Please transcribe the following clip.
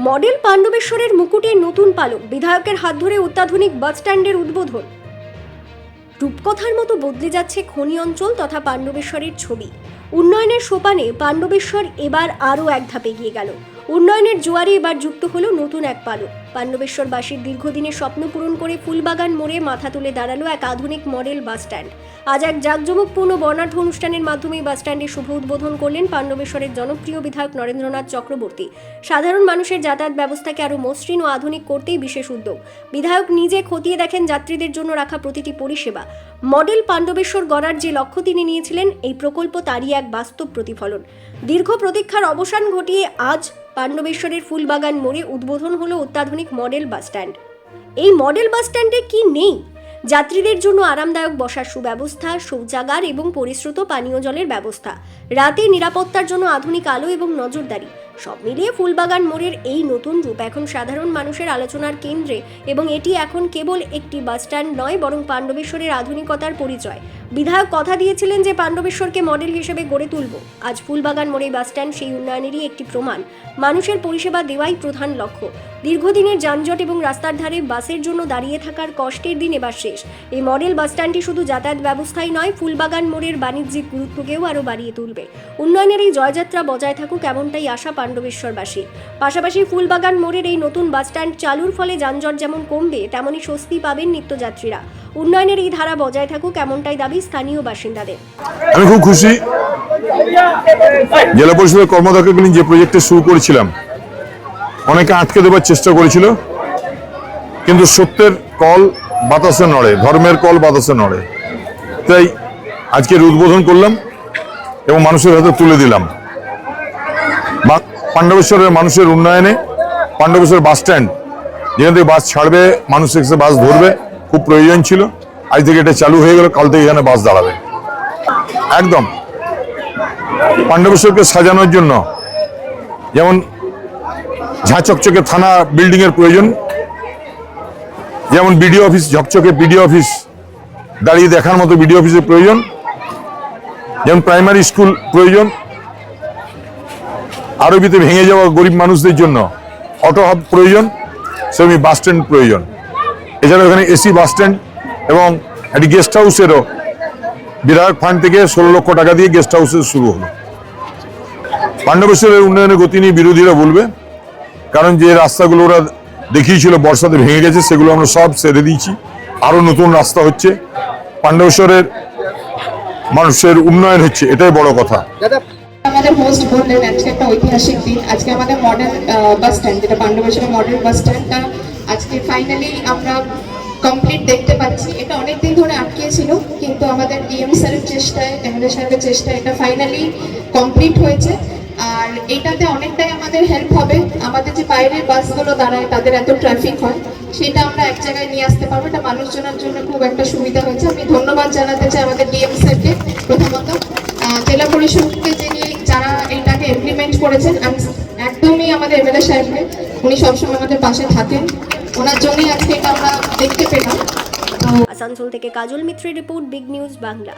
Model পাণ্ডবেশ্বরের মুকুটে নতুন পালক, বিধায়কের হাত ধরে অত্যাধুনিক বাসস্ট্যান্ডের উদ্বোধন। রূপকথার মতো বদলে যাচ্ছে খনি অঞ্চল তথা পাণ্ডবেশ্বরের ছবি। উন্নয়নের সোপানে পাণ্ডবেশ্বর এবার আরও এক ধাপ এগিয়ে গেল। উন্নয়নের জোয়ারে এবার যুক্ত হলো নতুন এক পালক। পাণ্ডবেশ্বরবাসীর দীর্ঘদিনের স্বপ্ন পূরণ করে ফুলবাগান মোড়ে মাথা তুলে দাঁড়ালো এক আধুনিক মডেল বাসস্ট্যান্ড। আজ এক জাঁকজমকপূর্ণ বর্ণাঢ্য অনুষ্ঠানের মাধ্যমে বাসস্ট্যান্ডের শুভ উদ্বোধন করলেন পাণ্ডবেশ্বরের জনপ্রিয় বিধায়ক নরেন্দ্রনাথ চক্রবর্তী। সাধারণ মানুষের যাতায়াত ব্যবস্থাকে আরও মসৃণ ও আধুনিক করতেই বিশেষ উদ্যোগ। বিধায়ক নিজে খতিয়ে দেখেন যাত্রীদের জন্য রাখা প্রতিটি পরিষেবা। মডেল পাণ্ডবেশ্বর গড়ার যে লক্ষ্য তিনি নিয়েছিলেন, এই প্রকল্প তারই এক বাস্তব প্রতিফলন। দীর্ঘ প্রতীক্ষার অবসান ঘটিয়ে আজ পাণ্ডবেশ্বরের ফুলবাগান মোড়ে উদ্বোধন হলো অত্যাধুনিক মডেল বাসস্ট্যান্ড। এই মডেল বাসস্ট্যান্ডে কি নেই? যাত্রীদের জন্য আরামদায়ক বসার সুব্যবস্থা, শৌচাগার এবং পরিশ্রুত পানীয় জলের ব্যবস্থা, রাতে নিরাপত্তার জন্য আধুনিক আলো এবং নজরদারি। সব মিলিয়ে ফুলবাগান মোড়ের এই নতুন রূপ এখন সাধারণ মানুষের আলোচনার কেন্দ্রে এবং এটি এখন কেবল একটি বাসস্ট্যান্ড নয়, বরং পাণ্ডবেশ্বরের আধুনিকতার পরিচয়। বিধায়ক কথা দিয়েছিলেন যে পাণ্ডবেশ্বরকে মডেল হিসেবে গড়ে তুলব। আজ ফুলবাগান মোড়ে বাসস্ট্যান্ড সেই উন্নয়নেরই একটি প্রমাণ। মানুষের পরিষেবা দেওয়াই প্রধান লক্ষ্য। দীর্ঘদিনের যানজট এবং রাস্তার ধারে বাসের জন্য দাঁড়িয়ে থাকার কষ্টের দিন এবার শেষ। এই মডেল বাসস্ট্যান্ডটি শুধু যাতায়াত ব্যবস্থাই নয়, ফুলবাগান মোড়ের বাণিজ্যিক গুরুত্বকেও আরও বাড়িয়ে তুলবে। উন্নয়নের এই জয়যাত্রা বজায় থাকুক এমনটাই আশা পাণ্ডবেশ্বরবাসী। পাশাপাশি ফুলবাগান মোড়ের এই নতুন বাসস্ট্যান্ড চালুর ফলে যানজট যেমন কমবে, তেমনই স্বস্তি পাবেন নিত্যযাত্রীরা। উন্নয়নের এই ধারা বজায় থাকুক এমনটাই দাবি স্থানীয় বাসিন্দাদের। আমি খুব খুশি, জেলা পরিষদের কর্মকর্তাগুলি যে প্রজেক্টে শুরু করেছিলাম, অনেকে আটকে দেবার চেষ্টা করেছিল, কিন্তু সত্যের কল বাতাসে নড়ে, ধর্মের কল বাতাসে নড়ে। তাই আজকের উদ্বোধন করলাম এবং মানুষের হাতে তুলে দিলাম। পাণ্ডবেশ্বরের মানুষের উন্নয়নে পাণ্ডবেশ্বর বাস স্ট্যান্ড, যেখান থেকে বাস ছাড়বে, মানুষ এসে বাস ধরবে, খুব প্রয়োজন ছিল। আজ থেকে এটা চালু হয়ে গেল, কাল থেকে এখানে বাস দাঁড়াবে। একদম পাণ্ডবেশ্বরকে সাজানোর জন্য যেমন ঝাঁ চকচকে থানা বিল্ডিং এর প্রয়োজন, যেমন বিডিও অফিস, ঝকচকে বিডিও অফিস দাঁড়িয়ে দেখার মতো বিডিও অফিসের প্রয়োজন, যেমন প্রাইমারি স্কুল প্রয়োজন, আরবিতে ভেঙে যাওয়া গরিব মানুষদের জন্য অটো হাব প্রয়োজন, সেরকমই বাস স্ট্যান্ড প্রয়োজন। এছাড়াও এখানে এসি বাস স্ট্যান্ড এবং একটি গেস্ট হাউসেরও বিধায়ক ফান্ড থেকে 16 লক্ষ টাকা দিয়ে গেস্ট হাউসের শুরু হলো। পাণ্ডবেশ্বরের উন্নয়নের গতি নিয়ে বিরোধীরা বলবে, কারণ যে রাস্তাগুলো ওরা দেখিয়েছিল বর্ষাতে ভেঙে গেছে, সেগুলো আমরা সব ছেড়ে দিয়েছি, আরো নতুন রাস্তা হচ্ছে। পাণ্ডবেশ্বরের মানুষের উন্নয়ন হচ্ছে, এটাই বড় কথা। আমাদের হোস্ট বললেন আজকে একটা ঐতিহাসিক দিন। আজকে আমাদের মডেল বাস স্ট্যান্ড, যেটা পাণ্ডবেশ্বরের মডেল বাস স্ট্যান্ডটা আজকে ফাইনালি আমরা কমপ্লিট দেখতে পাচ্ছি। এটা অনেকদিন ধরে আটকিয়েছিল, কিন্তু আমাদের ডিএম স্যারের চেষ্টায়, এমএলএ সাহেবের চেষ্টায় এটা ফাইনালি কমপ্লিট হয়েছে। আর এটাতে অনেকটাই আমাদের হেল্প হবে। আমাদের যে বাইরের বাসগুলো দাঁড়ায়, তাদের এত ট্রাফিক হয়, সেটা আমরা এক জায়গায় নিয়ে আসতে পারবো। এটা মানুষজনের জন্য খুব একটা সুবিধা হয়েছে। আমি ধন্যবাদ জানাতে চাই আমাদের ডিএম স্যারকে, প্রথমত জেলা পরিষদকে যারা এটাকে ইমপ্লিমেন্ট করেছেন, একদমই আমাদের এমএলএ সাহেবকে, উনি সবসময় আমাদের পাশে থাকেন, ওনার জন্যই আজকে এটা আমরা দেখতে পেলাম। আসানসোল থেকে কাজল মিত্রের রিপোর্ট, বিগ নিউজ বাংলা।